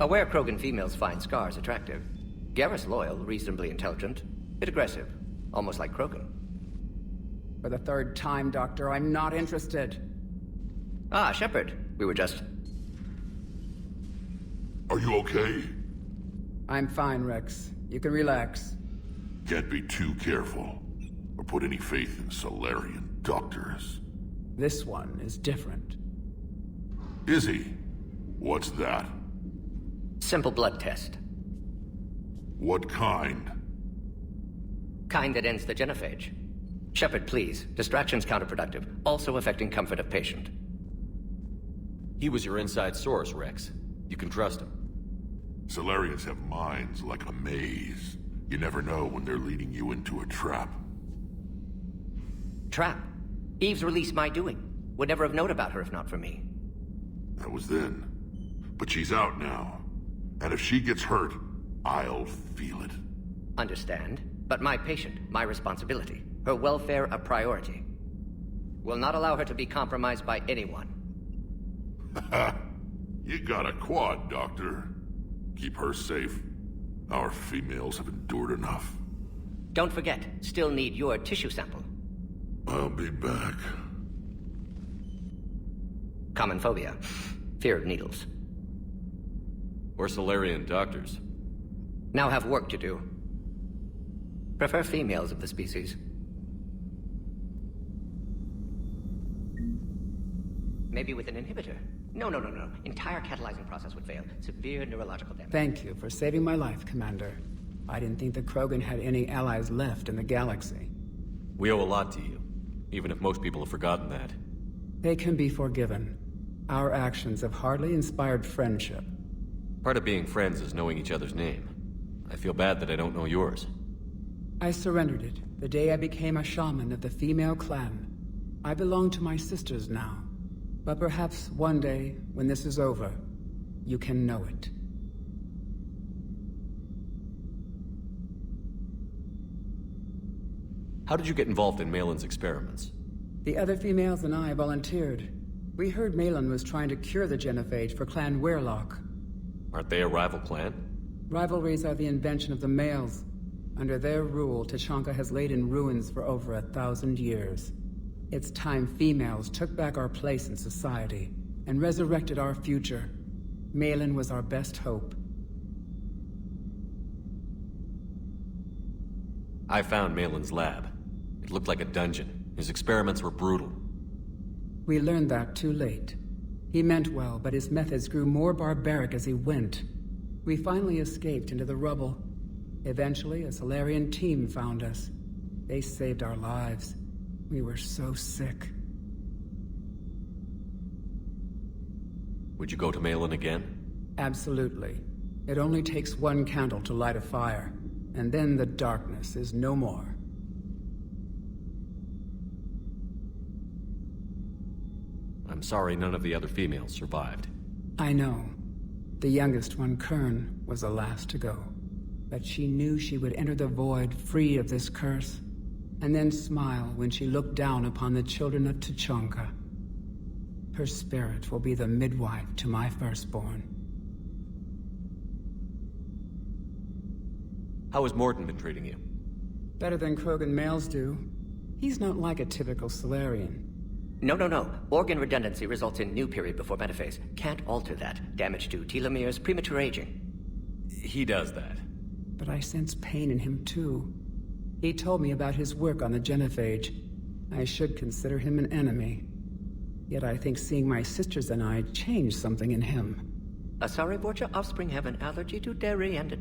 Aware Krogan females find scars attractive. Garrus loyal, reasonably intelligent, bit aggressive, almost like Krogan. For the third time, Doctor, I'm not interested. Ah, Shepard. We were just... Are you okay? I'm fine, Rex. You can relax. Can't be too careful, or put any faith in Solarian doctors. This one is different. Is he? What's that? Simple blood test. What kind? Kind that ends the genophage. Shepard, please. Distraction's counterproductive, also affecting comfort of patient. He was your inside source, Rex. You can trust him. Solarians have minds like a maze. You never know when they're leading you into a trap. Trap? Eve's release my doing. Would never have known about her if not for me. That was then. But she's out now. And if she gets hurt, I'll feel it. Understand. But my patient, my responsibility. Her welfare a priority. Will not allow her to be compromised by anyone. You got a quad, Doctor. Keep her safe. Our females have endured enough. Don't forget, still need your tissue sample. I'll be back. Common phobia. Fear of needles. We're Solarian doctors. Now have work to do. Prefer females of the species. Maybe with an inhibitor. No. Entire catalyzing process would fail. Severe neurological damage. Thank you for saving my life, Commander. I didn't think the Krogan had any allies left in the galaxy. We owe a lot to you, even if most people have forgotten that. They can be forgiven. Our actions have hardly inspired friendship. Part of being friends is knowing each other's name. I feel bad that I don't know yours. I surrendered it the day I became a shaman of the female clan. I belong to my sisters now. But perhaps one day, when this is over, you can know it. How did you get involved in Malin's experiments? The other females and I volunteered. We heard Malin was trying to cure the genophage for Clan Weirlock. Aren't they a rival clan? Rivalries are the invention of the males. Under their rule, Tuchanka has laid in ruins for over 1,000 years. It's time females took back our place in society and resurrected our future. Malin was our best hope. I found Malin's lab. It looked like a dungeon. His experiments were brutal. We learned that too late. He meant well, but his methods grew more barbaric as he went. We finally escaped into the rubble. Eventually, a Solarian team found us. They saved our lives. We were so sick. Would you go to Malin again? Absolutely. It only takes one candle to light a fire, and then the darkness is no more. I'm sorry none of the other females survived. I know. The youngest one, Kern, was the last to go. But she knew she would enter the void free of this curse, and then smile when she looked down upon the children of Tuchanka. Her spirit will be the midwife to my firstborn. How has Mordin been treating you? Better than Krogan males do. He's not like a typical Solarian. No. Organ redundancy results in new period before metaphase. Can't alter that. Damage to telomeres, premature aging. He does that. But I sense pain in him too. He told me about his work on the genophage. I should consider him an enemy. Yet I think seeing my sisters and I changed something in him. Asari Borgia offspring have an allergy to dairy and...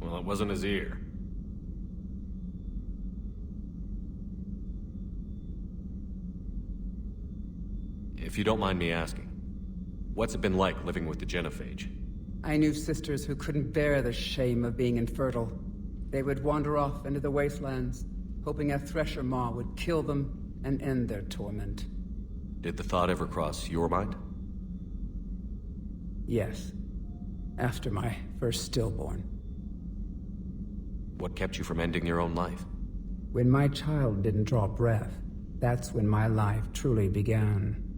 Well, it wasn't his ear. If you don't mind me asking, what's it been like living with the genophage? I knew sisters who couldn't bear the shame of being infertile. They would wander off into the wastelands, hoping a thresher maw would kill them and end their torment. Did the thought ever cross your mind? Yes. After my first stillborn. What kept you from ending your own life? When my child didn't draw breath, that's when my life truly began.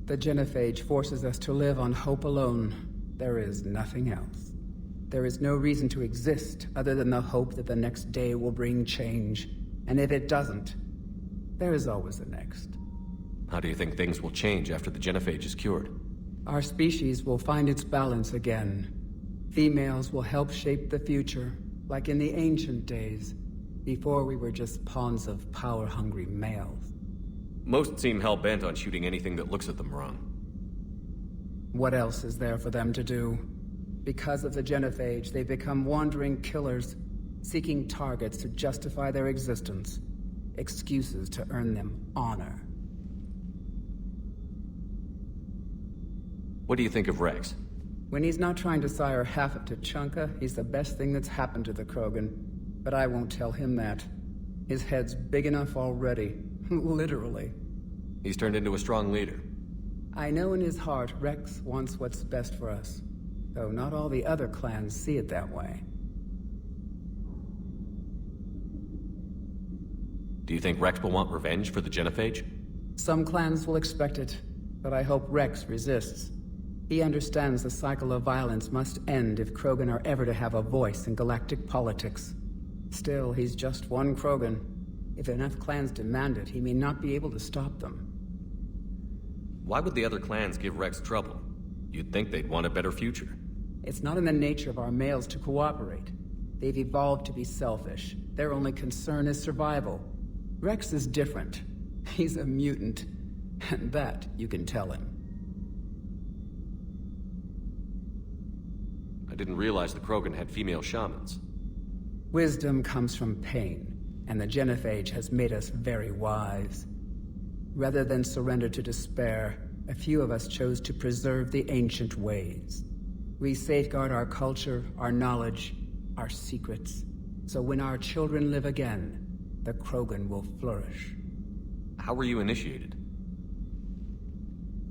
The genophage forces us to live on hope alone. There is nothing else. There is no reason to exist other than the hope that the next day will bring change. And if it doesn't, there is always the next. How do you think things will change after the genophage is cured? Our species will find its balance again. Females will help shape the future, like in the ancient days, before we were just pawns of power-hungry males. Most seem hell-bent on shooting anything that looks at them wrong. What else is there for them to do? Because of the genophage, they become wandering killers, seeking targets to justify their existence, excuses to earn them honor. What do you think of Rex? When he's not trying to sire half of Tuchanka, he's the best thing that's happened to the Krogan. But I won't tell him that. His head's big enough already. Literally. He's turned into a strong leader. I know in his heart Rex wants what's best for us. Though not all the other clans see it that way. Do you think Rex will want revenge for the genophage? Some clans will expect it, but I hope Rex resists. He understands the cycle of violence must end if Krogan are ever to have a voice in galactic politics. Still, he's just one Krogan. If enough clans demand it, he may not be able to stop them. Why would the other clans give Rex trouble? You'd think they'd want a better future. It's not in the nature of our males to cooperate. They've evolved to be selfish. Their only concern is survival. Rex is different. He's a mutant. And that you can tell him. I didn't realize the Krogan had female shamans. Wisdom comes from pain, and the genophage has made us very wise. Rather than surrender to despair, a few of us chose to preserve the ancient ways. We safeguard our culture, our knowledge, our secrets. So when our children live again, the Krogan will flourish. How were you initiated?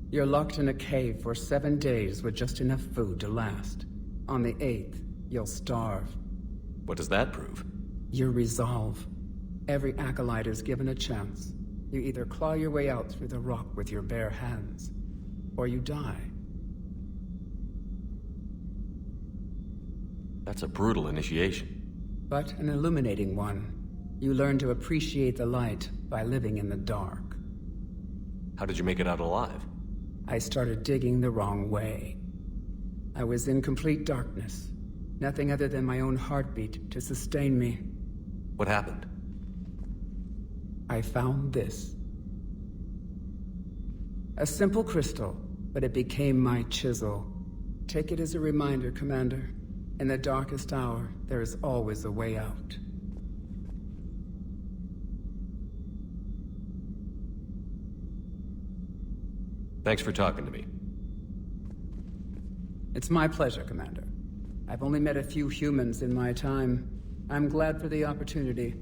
You're locked in a cave for 7 days with just enough food to last. On the 8th, you'll starve. What does that prove? Your resolve. Every acolyte is given a chance. You either claw your way out through the rock with your bare hands, or you die. That's a brutal initiation. But an illuminating one. You learn to appreciate the light by living in the dark. How did you make it out alive? I started digging the wrong way. I was in complete darkness. Nothing other than my own heartbeat to sustain me. What happened? I found this. A simple crystal, but it became my chisel. Take it as a reminder, Commander. In the darkest hour, there is always a way out. Thanks for talking to me. It's my pleasure, Commander. I've only met a few humans in my time. I'm glad for the opportunity.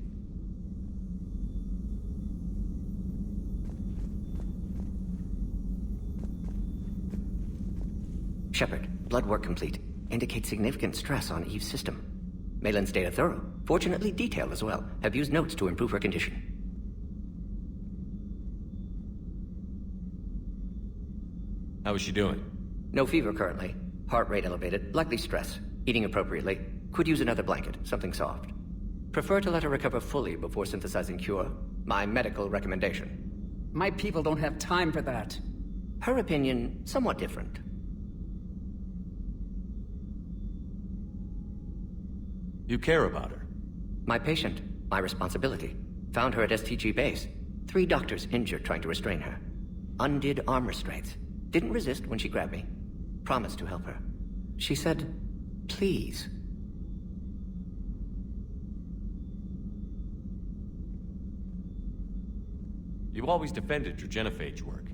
Shepard, blood work complete. Indicates significant stress on Eve's system. Malin's data thorough. Fortunately detailed as well. Have used notes to improve her condition. How is she doing? No fever currently. Heart rate elevated. Likely stress. Eating appropriately. Could use another blanket. Something soft. Prefer to let her recover fully before synthesizing cure. My medical recommendation. My people don't have time for that. Her opinion, somewhat different. You care about her. My patient. My responsibility. Found her at STG base. 3 doctors injured trying to restrain her. Undid arm restraints. Didn't resist when she grabbed me. Promised to help her. She said, please. You've always defended your genophage work.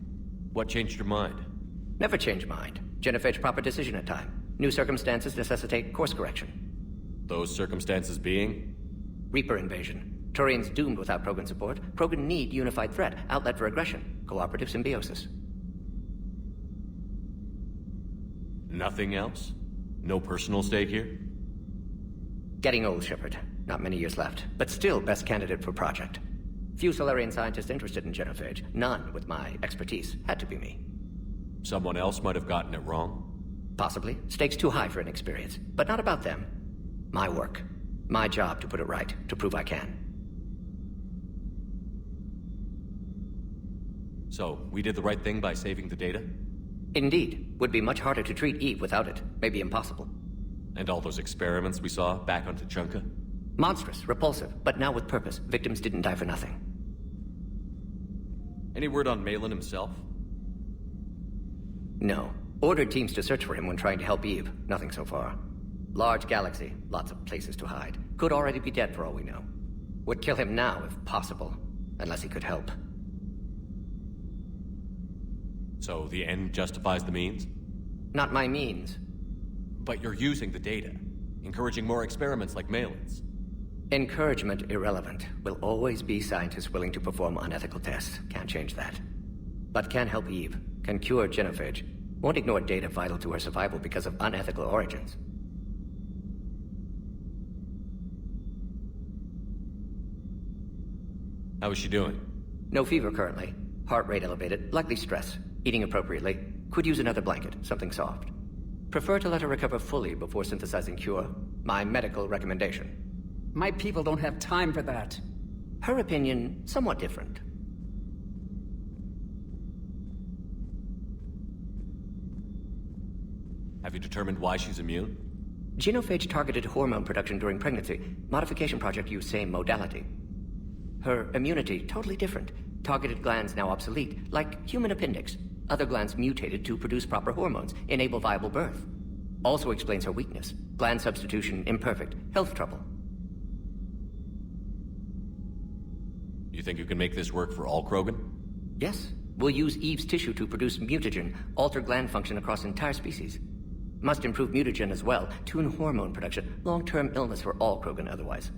What changed your mind? Never change mind. Genophage proper decision at time. New circumstances necessitate course correction. Those circumstances being? Reaper invasion. Turians doomed without Krogan support. Krogan need unified threat. Outlet for aggression. Cooperative symbiosis. Nothing else? No personal stake here? Getting old, Shepard. Not many years left. But still best candidate for project. Few Solarian scientists interested in genophage. None with my expertise. Had to be me. Someone else might have gotten it wrong? Possibly. Stakes too high for inexperience. But not about them. My work. My job to put it right, to prove I can. So, we did the right thing by saving the data? Indeed. Would be much harder to treat Eve without it. Maybe impossible. And all those experiments we saw back on Tuchanka? Monstrous, repulsive, but now with purpose. Victims didn't die for nothing. Any word on Malin himself? No. Ordered teams to search for him when trying to help Eve. Nothing so far. Large galaxy, lots of places to hide. Could already be dead for all we know. Would kill him now if possible, unless he could help. So the end justifies the means? Not my means. But you're using the data, encouraging more experiments like Malin's. Encouragement irrelevant. Will always be scientists willing to perform unethical tests. Can't change that. But can help Eve. Can cure genophage. Won't ignore data vital to her survival because of unethical origins. How is she doing? No fever currently. Heart rate elevated. Likely stress. Eating appropriately. Could use another blanket. Something soft. Prefer to let her recover fully before synthesizing cure. My medical recommendation. My people don't have time for that. Her opinion, somewhat different. Have you determined why she's immune? Genophage targeted hormone production during pregnancy. Modification project used same modality. Her immunity, totally different. Targeted glands now obsolete, like human appendix. Other glands mutated to produce proper hormones, enable viable birth. Also explains her weakness. Gland substitution imperfect. Health trouble. You think you can make this work for all Krogan? Yes. We'll use Eve's tissue to produce mutagen, alter gland function across entire species. Must improve mutagen as well, tune hormone production. Long-term illness for all Krogan otherwise.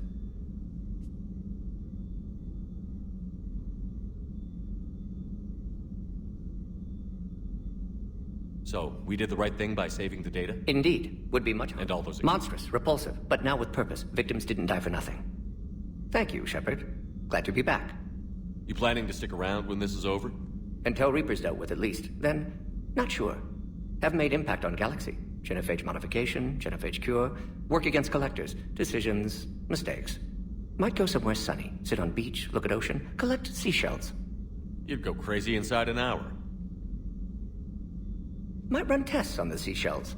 So, we did the right thing by saving the data? Indeed. Would be much And all those... monstrous, repulsive, but now with purpose. Victims didn't die for nothing. Thank you, Shepard. Glad to be back. You planning to stick around when this is over? Until Reaper's dealt with, at least. Then, not sure. Have made impact on Galaxy. Genophage modification, genophage cure, work against collectors, decisions, mistakes. Might go somewhere sunny, sit on beach, look at ocean, collect seashells. You'd go crazy inside an hour. Might run tests on the seashells.